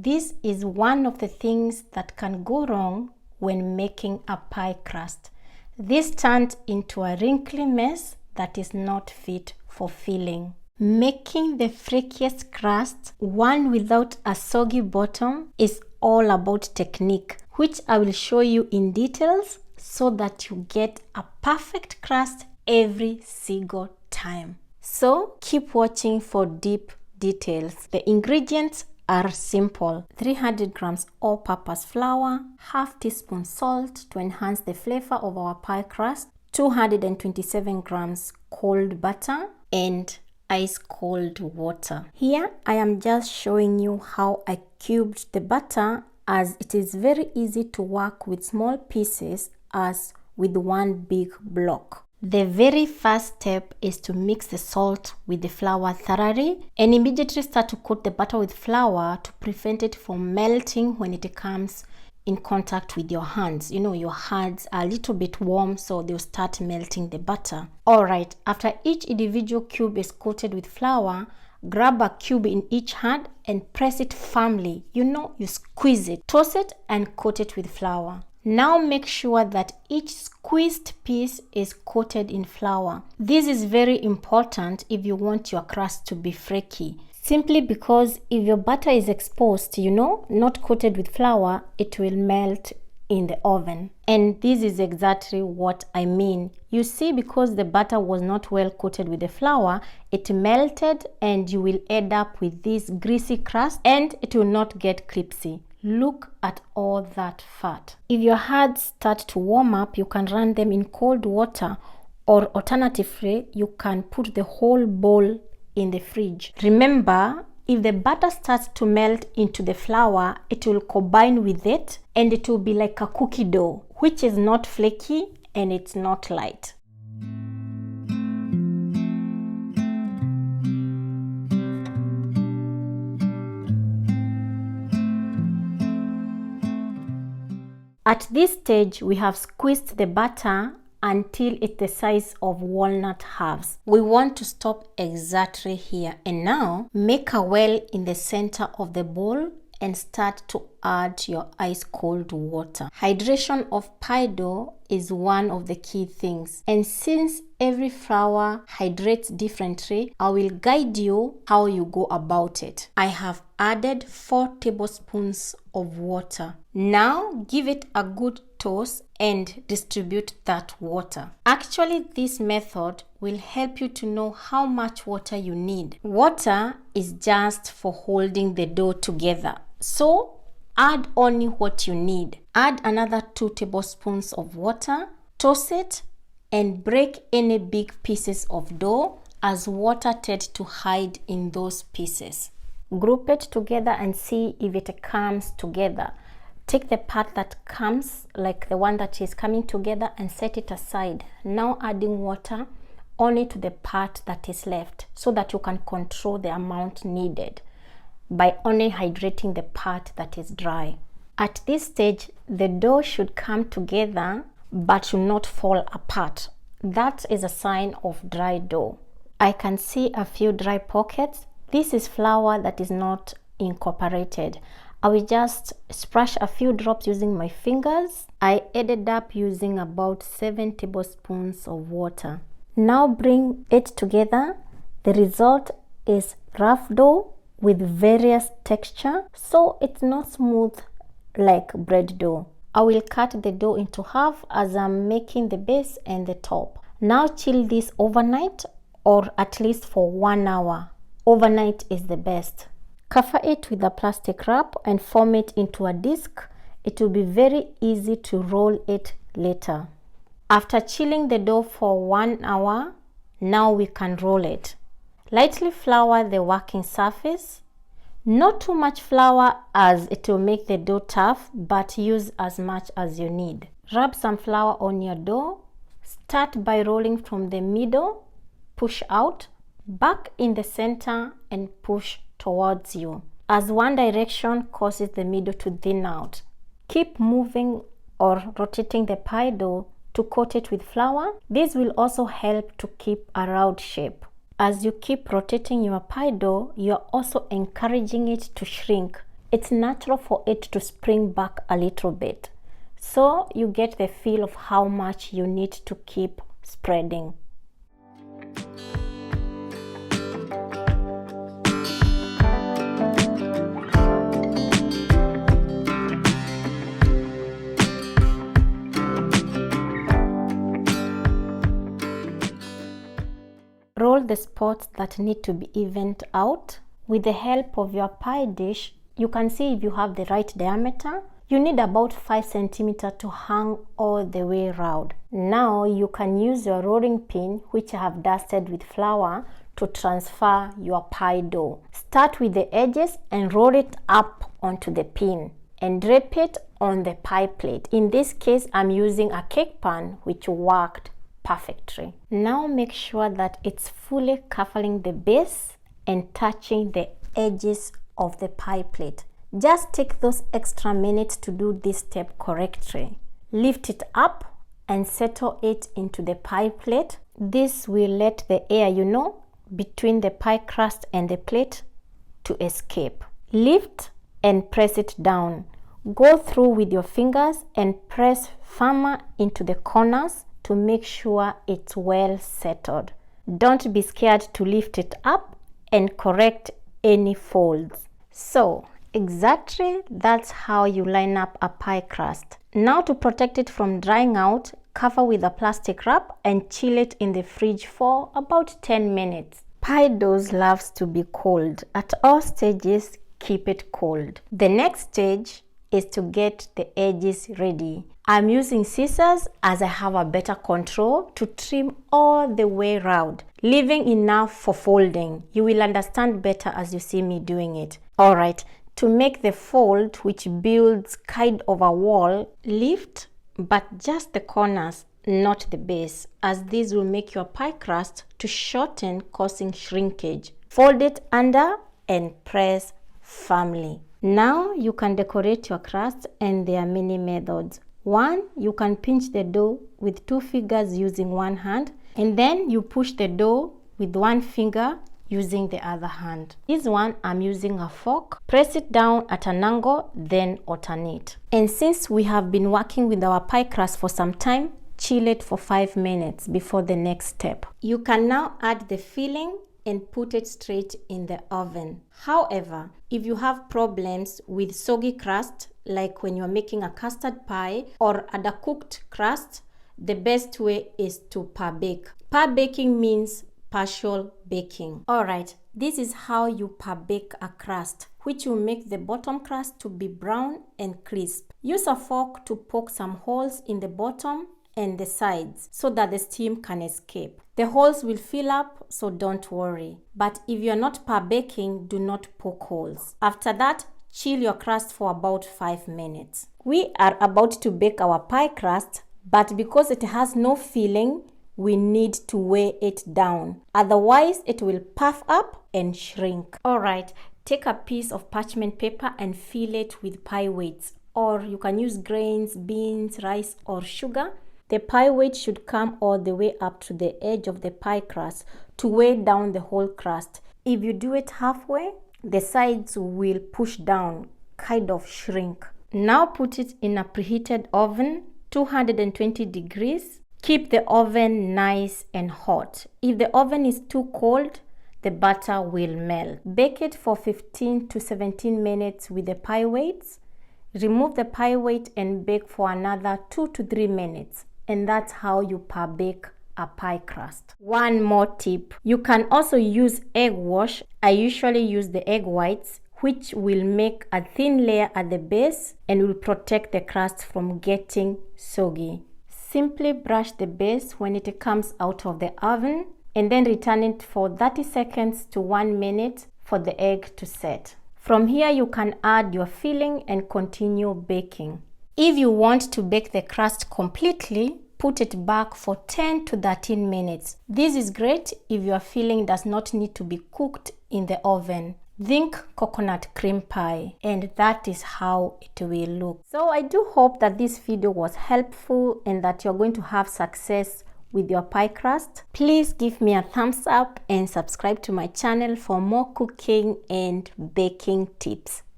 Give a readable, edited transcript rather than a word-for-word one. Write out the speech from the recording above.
This is one of the things that can go wrong when making a pie crust. This turned into a wrinkly mess that is not fit for filling. Making the flakiest crust, one without a soggy bottom, is all about technique, which I will show you in details so that you get a perfect crust every single time. So keep watching for deep details. The ingredients are simple: 300 grams all-purpose flour, half teaspoon salt to enhance the flavor of our pie crust, 227 grams cold butter, and ice cold water. Here I am just showing you how I cubed the butter, as it is very easy to work with small pieces as with one big block. The very first step is to mix the salt with the flour thoroughly and immediately start to coat the butter with flour to prevent it from melting when it comes in contact with your hands. You know, your hands are a little bit warm, so they'll start melting the butter. Alright, after each individual cube is coated with flour, grab a cube in each hand and press it firmly. You squeeze it, toss it and coat it with flour. Now make sure that each squeezed piece is coated in flour. This is very important if you want your crust to be flaky. Simply because if your butter is exposed, not coated with flour, it will melt in the oven. And this is exactly what I mean. You see, because the butter was not well coated with the flour, it melted and you will end up with this greasy crust and it will not get crispy. Look at all that fat. If your hands start to warm up, you can run them in cold water, or alternatively, you can put the whole bowl in the fridge. Remember, if the butter starts to melt into the flour, it will combine with it and it will be like a cookie dough, which is not flaky and it's not light. At this stage, we have squeezed the butter until it's the size of walnut halves. We want to stop exactly here. And now, make a well in the center of the bowl and start to add your ice cold water. Hydration of pie dough is one of the key things. And since every flour hydrates differently, I will guide you how you go about it. I have added 4 tablespoons of water. Now give it a good toss and distribute that water. Actually, this method will help you to know how much water you need. Water is just for holding the dough together. So add only what you need. Add another 2 tablespoons of water, toss it, and break any big pieces of dough, as water tends to hide in those pieces. Group it together and see if it comes together. Take the part that comes, like the one that is coming together, and set it aside. Now adding water only to the part that is left, so that you can control the amount needed by only hydrating the part that is dry. At this stage, the dough should come together but should not fall apart. That is a sign of dry dough. I can see a few dry pockets. This is flour that is not incorporated. I will just splash a few drops using my fingers. I ended up using about 7 tablespoons of water. Now bring it together. The result is rough dough with various texture, so it's not smooth like bread dough. I will cut the dough into half as I'm making the base and the top. Now chill this overnight, or at least for 1 hour. Overnight is the best. Cover it with a plastic wrap and form it into a disc. It will be very easy to roll it later. After chilling the dough for 1 hour, now we can roll it. Lightly flour the working surface. Not too much flour, as it will make the dough tough, but use as much as you need. Rub some flour on your dough. Start by rolling from the middle, push out, back in the center, and push towards you, as one direction causes the middle to thin out. Keep moving or rotating the pie dough to coat it with flour. This will also help to keep a round shape. As you keep rotating your pie dough, you are also encouraging it to shrink. it's natural for it to spring back a little bit. So you get the feel of how much you need to keep spreading. Roll the spots that need to be evened out. With the help of your pie dish, you can see if you have the right diameter. You need about 5 centimeters to hang all the way around. Now you can use your rolling pin, which I have dusted with flour, to transfer your pie dough. Start with the edges and roll it up onto the pin and drape it on the pie plate. In this case, I'm using a cake pan, which worked perfectly. Now make sure that it's fully covering the base and touching the edges of the pie plate. Just take those extra minutes to do this step correctly. Lift it up and settle it into the pie plate. This will let the air, between the pie crust and the plate to escape. Lift and press it down. Go through with your fingers and press firmer into the corners to make sure it's well settled. Don't be scared to lift it up and correct any folds. So exactly that's how you line up a pie crust. Now to protect it from drying out, cover with a plastic wrap and chill it in the fridge for about 10 minutes. Pie dough loves to be cold. At all stages, keep it cold. The next stage is to get the edges ready. I'm using scissors as I have a better control to trim all the way around, leaving enough for folding. You will understand better as you see me doing it. Alright, to make the fold, which builds kind of a wall, lift but just the corners, not the base, as this will make your pie crust to shorten, causing shrinkage. Fold it under and press firmly. Now you can decorate your crust, and there are many methods. One, you can pinch the dough with 2 fingers using one hand, and then you push the dough with 1 finger using the other hand. This one, I'm using a fork. Press it down at an angle, then alternate. And since we have been working with our pie crust for some time, chill it for 5 minutes before the next step. You can now add the filling and put it straight in the oven. However, if you have problems with soggy crust, like when you're making a custard pie or undercooked crust, the best way is to par bake. Par baking means partial baking. Alright, this is how you par bake a crust, which will make the bottom crust to be brown and crisp. Use a fork to poke some holes in the bottom and the sides so that the steam can escape. The holes will fill up, so don't worry. But if you're not par baking, do not poke holes. After that, chill your crust for about 5 minutes. We are about to bake our pie crust, but because it has no filling, we need to weigh it down. Otherwise, it will puff up and shrink. Alright, take a piece of parchment paper and fill it with pie weights, or you can use grains, beans, rice, or sugar. The pie weight should come all the way up to the edge of the pie crust to weigh down the whole crust. If you do it halfway, the sides will push down, kind of shrink. Now put it in a preheated oven, 220 degrees. Keep the oven nice and hot. If the oven is too cold, the butter will melt. Bake it for 15 to 17 minutes with the pie weights. Remove the pie weight and bake for another 2 to 3 minutes. And that's how you par bake a pie crust. One more tip. You can also use egg wash. I usually use the egg whites, which will make a thin layer at the base and will protect the crust from getting soggy. Simply brush the base when it comes out of the oven and then return it for 30 seconds to 1 minute for the egg to set. From here, you can add your filling and continue baking. If you want to bake the crust completely, put it back for 10 to 13 minutes. This is great if your filling does not need to be cooked in the oven. Think coconut cream pie, and that is how it will look. So I do hope that this video was helpful and that you're going to have success with your pie crust. Please give me a thumbs up and subscribe to my channel for more cooking and baking tips.